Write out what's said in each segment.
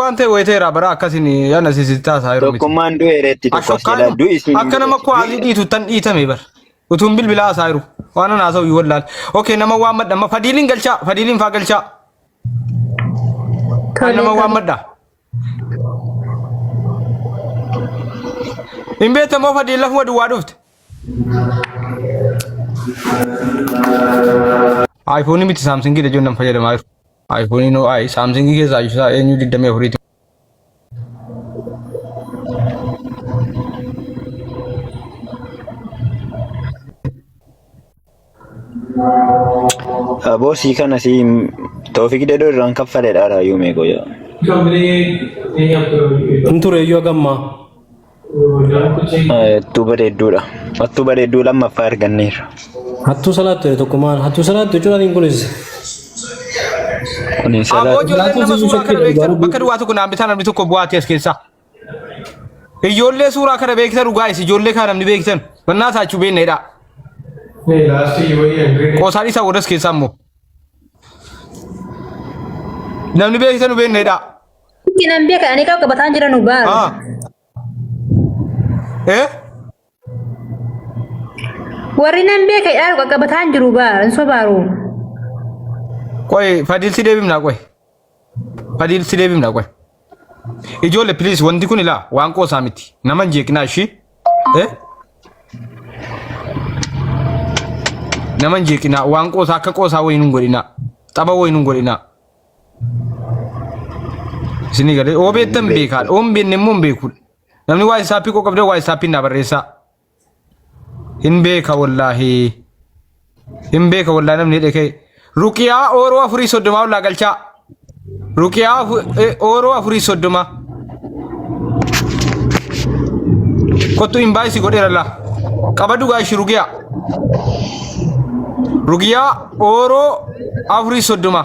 وانت ويتيرا برا كاسيني أنا سيسيتا سايرو تو كوماندو إيرتي تقصيلا دو اسمي أكنا ما كوازي دي تن إيتامي بر وتم بالبلا سايرو وانا ناسو يولال أوكي نما وامد نما فديلين قلشا فديلين فاقلشا نما وامد دا إن بيت ما فديل له ودو وادوت आईफोन में सैमसंग की जो नंबर है हमारे आईफोन ही नो आई सैमसंग की साइज सा ये न्यू डिट में हो रही थी أبو سيكا نسيم توفيق دادو رانكب فلد أرى يومي قويا انتو ريو أغمّا أتوبر الدولة ما فارق النير هاتو صلاة توكمان هاتو صلاة تجولا نقولز أبو جولة نما سورة كره بيكتر بكر واتو كنا بيتنا بيتو كبوات يسكيسا يجولة سورة كره بيكتر وغايس يجولة كره نبي بيكتر بنا ساچو بين نيرا कोसारी सा वरस के सामो नमनी बे किसान बे नेदा किnan bia ka ani ka batan jira no ba warinan bia ka yar ka batan jiru ba so baro koy fadil sidebim na koy fadil sidebim na koy ijole please wondi kunila wanko samiti namanje kina shi naman jekina wan kosa ka kosa waynun godina taba waynun godina sini gade o be tambe ka o mbe ne mon be kul namni way sapi ko kabde way sapi na baresa himbe ka wallahi namni de kay ruqiya oro afri sodoma wala galcha ruqiya oro afri sodoma ko to imbai si godera la kabadu ga shi ruqiya रुगिया ओरो आवरी सोडुमा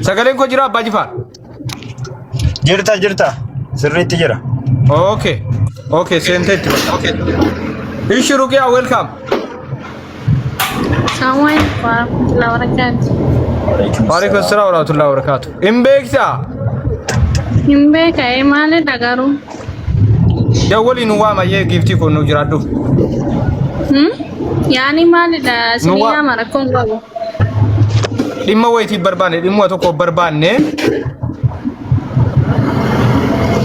सगलें को जिरा बाजीफा जिरता सिर्रित जिरा okay okay scented okay इश रुगिया वेलकम सामने वालेकुम अस्सलाम वरहमतुल्लाहि वबरकातुह इम्बे काय माले दगारू जवली नुवा मा ये गिफ्टी को नु जिरादु यानी माले दा सिनिया मारा Congo dimma wayti barbane dimma to ko barbane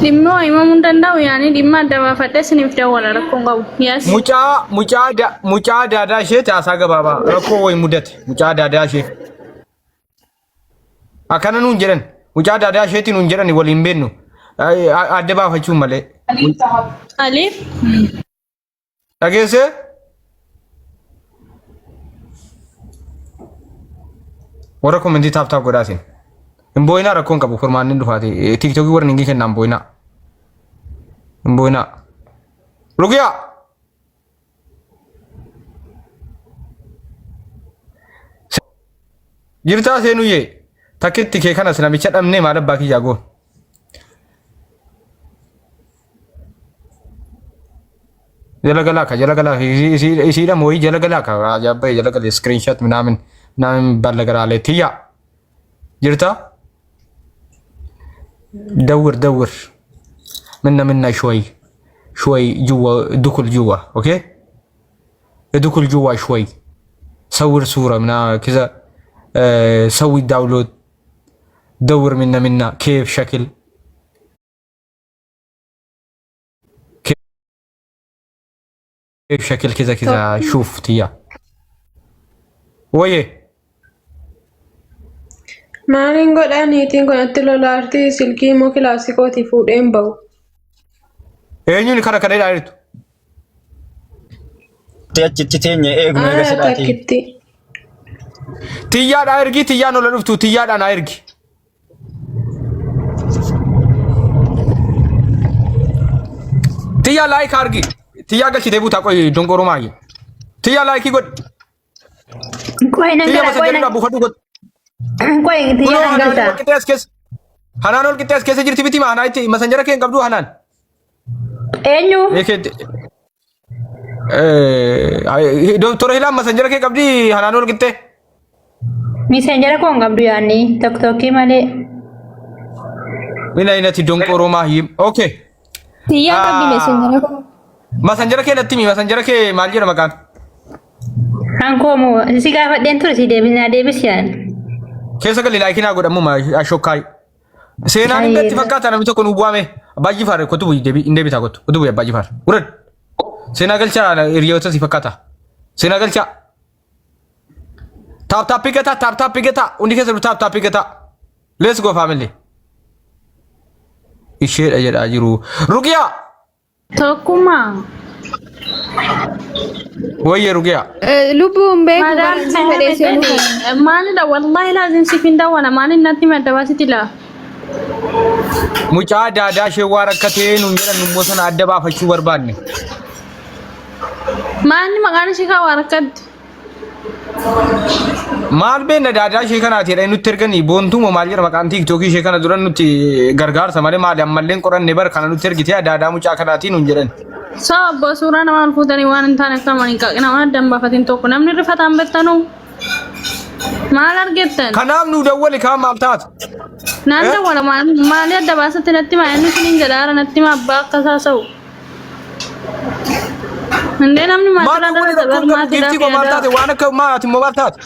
dimma ima mundanda yani dimma da ba fata sinifta wala rakongo yes mucha da she ta saga baba rako way mudat mucha da she akana nun jeren mucha da she tin nun jeren wal imbenno adde ba fa chumale alif agese ora commenti tap godasin mboyna rakon ka bu forman ndu fati tiktok war ningi ken mboyna rugiya jirta senu ye taketti ke kana sina mi chadam ne ma dabba ki jago jalagala isi da moyi jalagala ka ajabbe jalagala screenshot minamin नाम बल्लगर आले थिया जिरता دور منا شوي جوا دخل جوا اوكي ادخل جوا شوي صور صورة من كذا سوي داونلود دور منا كيف شكل كذا شوف تيا ويه Maalin godhaniitiin kanatti lolaartii silkii moo kilaasikooti fuudheen bahu. Eenyuun kana dhaayirtu? Achitti teenye eeguma eega sidhaati. Tiyyaadhaa ergi tiyyaan ola dhuftu tiyyaadhaan haa ergi. Tiyyaa laayik argi. Tiyyaa galchitee buutaa qoy dongoroo maayye. Tiyyaa laayikii godhi. Tiyyaa masajalirraa buufadhu godhi. Koi tiya galta. Hanan ol kitas kese jirti biti ma hanai ti masanjara ke ngabdu hanan. Enyu. Eke doktor hilam masanjara ke ngabdi hanan ol kitte. Masanjara ko ngabdu yani tok toki male. Ina inati donkoro mahim. Okay. Tiyya qabdi messenjera ko. Masanjara ke natti mi masanjara ke maal jedhama maqaan? Hankomo si gaafadheen ture si deebisiyaan. Keessa galii laakiinaa godhamu ma ashokkaay. Seenaan inni itti fakkaata namni tokko nu bu'ame abbaa Jifaar kotu bu'i deebi inde bitaa kotu bu'i abbaa Jifaar. Urad. Seenaa galchaa hiriyoota si fakkaata. Seenaa galchaa. Tap pigata undi keessa du tap pigata. Let's go family. Isheedha jedhaa jiru. Ruqiyaa. Tokkummaa. Wayye Ruqiyaa. Lubbuun beeku Madam maalidha wallahi laazim si finda wana maalin natti madda baasiti la. Mucaa daadaa ishee waa rakkatee nuun jedhan immoo sana adda baafachuu barbaadne. Maalni maqaan ishee kaa waa rakkatti. Maal beekna daadaa ishee kanaati jedhanii nutti erganii boontuuma maal jedha maqaan tiiktookii ishee kana duran nutti gargaarsa malee maali ammallee qoranne bara kana nutti ergitee daadaa mucaa kanaatiin nuun jedhan. Sabba suuraa namaan fuutanii waan hin taane akka manii qaqina waan addan baafatiin tokko namni rifataan beektanuu. Maal argettan? Kanaaf nu dawwali kaan maal taata? Naan dawwala maali adda baasatti natti maa inni siniin jedhaara natti maa abbaa akka saasa'u. Ndee namni maatira dhala dabar maatidhaaf yaada. Waan akka maati immoo maal taate?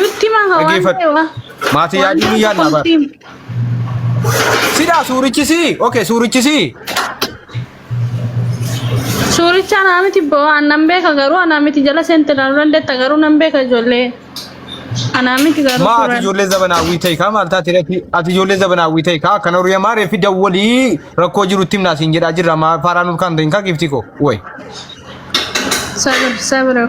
Nutti maa hawaan ta'ewa. Maatii yaadii ni yaadna bara. Sidaa suurichisi? Okay suurichisi. Suuricha anaa miti bo'oo annan beeka garuu anaa miti jala seente laaluu dandeetta garuu nan beeka ijoollee. Anaa miti garuu Ma ati ijoollee zabanaawwii ta'e kaa maal taate ati ijoollee zabanaawwii ta'e kaa kana horiyaa maaree fi dawwalii rakkoo jirutti himnaa siin jedhaa jirra maa faaraan ol kan ta'in kaa gifti koo way. Sabira.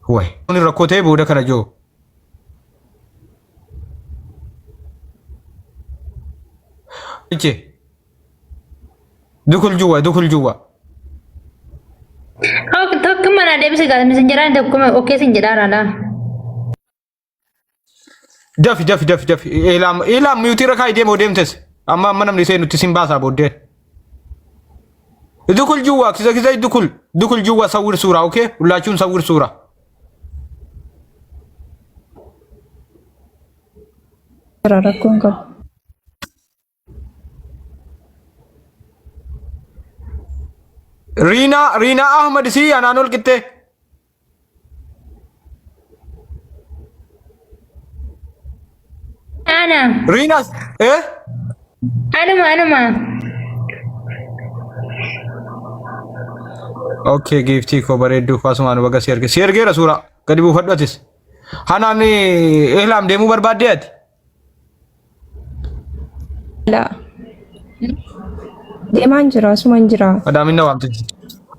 Way. Kuni rakkoo ta'e booda kana joo. Ichi. Dukul juwa. Tokkummaa na deebisi gaafadhe messenjeraan tokkummaa okkee sin jedhaara laa. Dafi. Ilaam miyuutii rakaa deemoo deemtes. Amma namni ishee nutti sin baasaa booddeen. Dukul juwa kisa dukul juwa sawwir suura okay? Ulaachuun sawwir suura. rakkoon qabu. Riina Ahmad si anaan ol qixxee. Ana. Riinaas Anuma. Okay giftii koo bareedduu faasumaan baga si erge. Si ergeera suura gadi buufadhu atis. Hanaan ihlaam deemuu barbaaddee ati? La. Deemaan jira asumaan jira. Madaaminna waamtichi.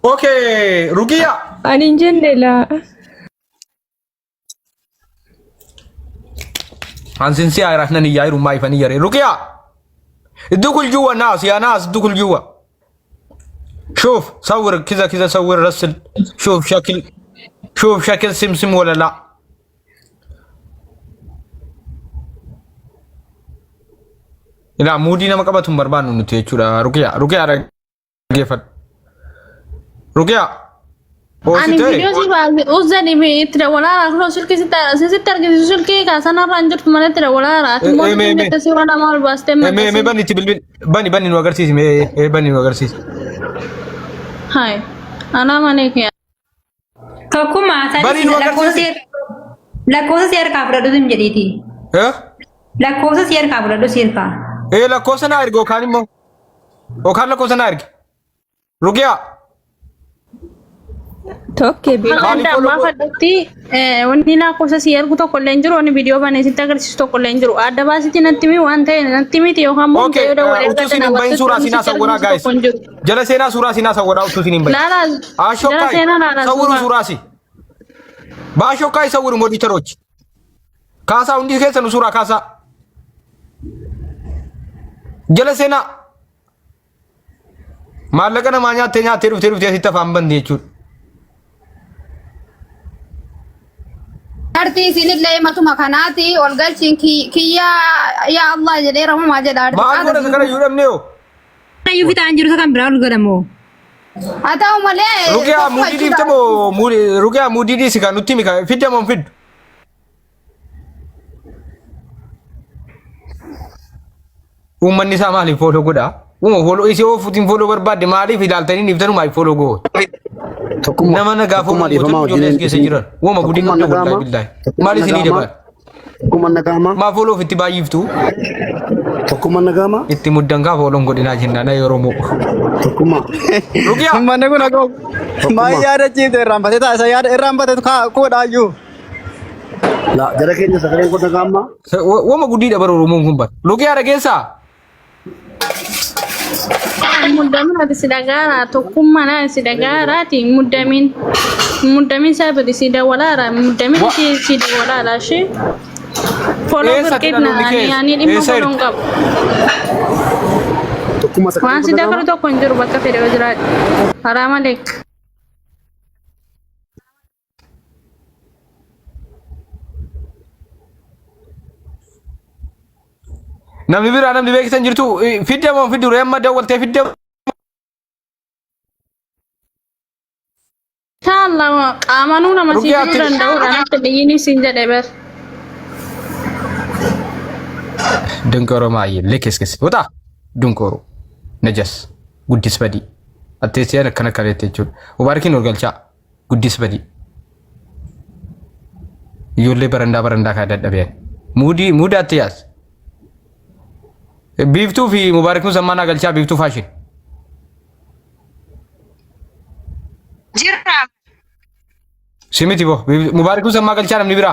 Okay Ruqiyaa. Ani hin jenne la. Hansinsi ayraaf nan iyyaa hirummaa ifanii yaree. Ruqiyaa. Dukul juwa naas yaa naas dukul juwa. شوف صور كذا صور رسل شوف شكل سمسم ولا لا لا مودينا ما قبتهم بربان نتيجة رقيا رقيا Ani video si baase uzani mi tira wala ra sulki sitar ke sulki ka sana ranjut mana tira wala ra tu mo ne te sura na mal baste me bani tibil bani no agar sis me bani no agar sis hai ana mane ke Tokkummaa lakkoofsa seera kaa fudhadhu sim jedhiiti. Lakkoofsa seera kaa fudhadhu seera kaa. Lakkoofsa na erge yookaan immoo yookaan lakkoofsa na erge. Ruqiyaa. Tokkee beeku. Anda ma fadatti wanni lakkoofsa si ergu tokko illee jiru wanni video baneesitti agarsiisu tokko illee jiru adda baasitti natti mi waan ta'e natti miti yookaan immoo ta'ee dha wal erga kana bayin suuraa sinaa sawwaraa guys. Jala seenaa suuraa sinaa sawwaraa utuu siniin bayin. Jala seenaa laala sawwaru suuraa si. Baashokkai sawwaru moditarochi. Kaasaa hundi keessa nu suuraa kaasaa. Jala seenaa. Maallaqa namaa nyaattee dhuftee asitti afaan bandi jechuudha. Arti sinillee matuma kanaati ol galchiin kiyya yaa Allah jedhee ramu maa jedha. Maal godha kana yuudhamne yoo. Ayyuu fitaan jiru kan biraa ol godhamu. Atau malee. Rukia mudi di tamo Rukia mudi di sika nutti mika fidda mon fid. Ummanni sa mali follow goda. Follow isi futin follow barbade mali fidaltani niftanu mai follow go. Nama naga follow go joles ke sejiran. Gudi ngam wallahi billahi. Mali sini debar. Tokkummaan nagama. Ma follow fitti bayiftu. Tokkummaan nagama. Itti muddanga follow godina jinna na yoromo. Tokkummaa. Rukia. Manne kun ako. Ma yaada chifte rambate ta sa yaada rambate ko daaju. La jara keenya sagaleen ko nagama. Gudi dabar oromo kun bat. Rukia ragesa. Mudamin ada sidagara tokkummaa na sidagaraati mudamin sabadi sida walara mudamin sida walara shi follow berkitna yani lima follow ngap Tokkummaa sagaleen masih dah kalau tokko njur bakka fede wajrat haram alek namni bira namni beekisan jirtu fidda mon fiddu remma dawwalte fidda Allah amanu nama sih dan daur anak ini sinja deber dunkoro maayi lekeskes wata dunkoro najas guddis badi attesiya kana kalete jul mubarakin orgalcha guddis badi yolle baranda ka daddabe mudi attiyas biftu fi mubarak zamana galcha biftu fashin Jirra. simiti bo mubarak zamana galcha namni bira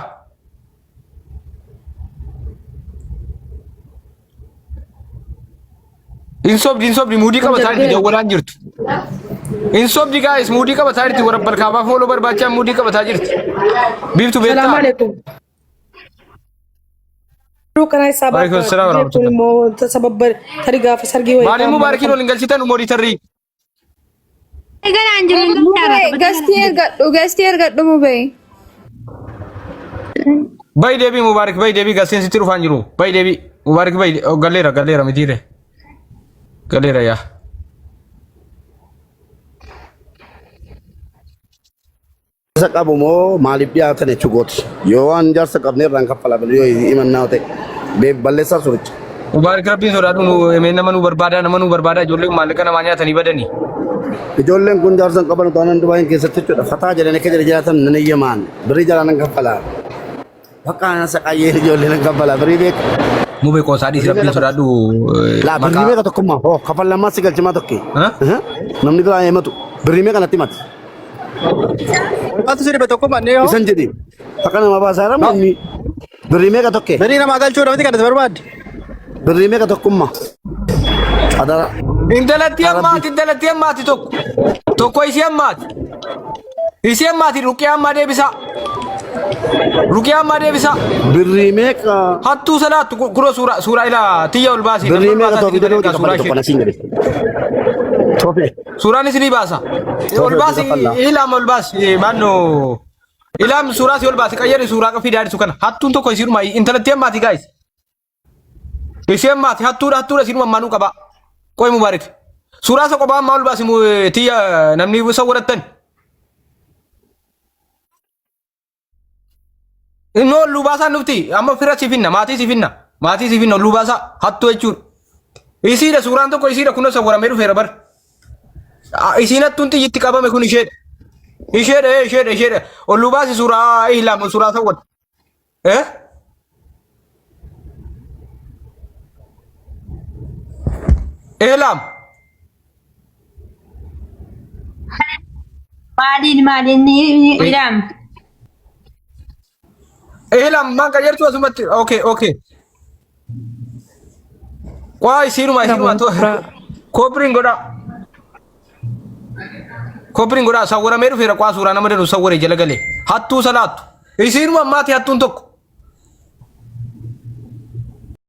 insobdi mudi ka batari di waran jirtu insobdi guys mudi ka batari ti warabbal ka ba follow barbacha mudi ka batari jirtu biftu beta Assalamu alaikum. Kan ay sabab Waalaikum assalam warahmatullahi. mo sabab tariga fa sargi way mali mubarak no lingal citan modi tarri Egan anjir Gastier gaddu mube. bay debi mubarak bay debi gasen sitiru fanjiru bay debi mubarak bay galera mitire galera ya Saqabu moo maaliif dhiyaatan jechuugooti. Yoo waan jaarsa qabnee irraan kaffala yoo himannaa ta'e balleessaa suricha. mubarak rabbiin sodaadhu nama nu barbaada ijoolleen maallaqa namaa nyaatanii badanii Ijoolleen kun jaarsan qaban taanaan Dubaayii keessatti jechuudha. Fataa jedhanii akka jira jiraatan nan eeyyamaan birrii jalaan kaffalaa. Fakkaan saqayyee ijoolleen kaffalaa birrii beeka. mube qoosaadhiis rabbiin sodaadhu Laa birrii beeka tokkummaa hoo kaffalammaa si galchimaa tokki. Namni biraa himatu birrii meeqa natti himati. Wanti sirriiba tokkummaa ni yoo. Isan jedhi akka nama baasaa ramni birrii meeqa tokke. Beri nama galchuu dhabati kan barbaade. Birrii meeqa tokkummaa. Adara. intalatti ammaati tokko isi ammaati ruqiyaa ammaa deebisa Birrii meeqa. hattuu salaattu kuro suura ila tiyya ol baasi Birrii meeqa tokko jedhee hojii kaffalaa tokko nasiin jedhe. Toofee. suuraan isinii baasa ol baasi ilaama ol baasi maanno ilaam suuraa si ol baasi qayyari suuraa qafii daadhisu kana hattuun tokko isinuma intalatti ammaati gaayis isi ammaati hattuudha isinuma ammaanuu qaba qoy mubaarik suuraa isa qophaa ammaa ol baasi tiyya namni isa godhattan inni ol lubaasaa nufti amma fira sifinna maatii sifinna ol lubaasaa hattuu jechuudha isiidha suuraan tokko isiidha kun isa waramee dhufeera bar isiin hattuun xiyyitti qabame kun isheedha ol lubaasi suuraa ihlaam suuraa isa godha ihlaam Malin ilam. ihlaam maan qayyartu asumatti okay waa isiinuma koopiriin godha sawwaramee dhufeera qaa suuraa nama danuu sawwaree jala galee hattuu salaattu isiinuma ammaati hattuun tokko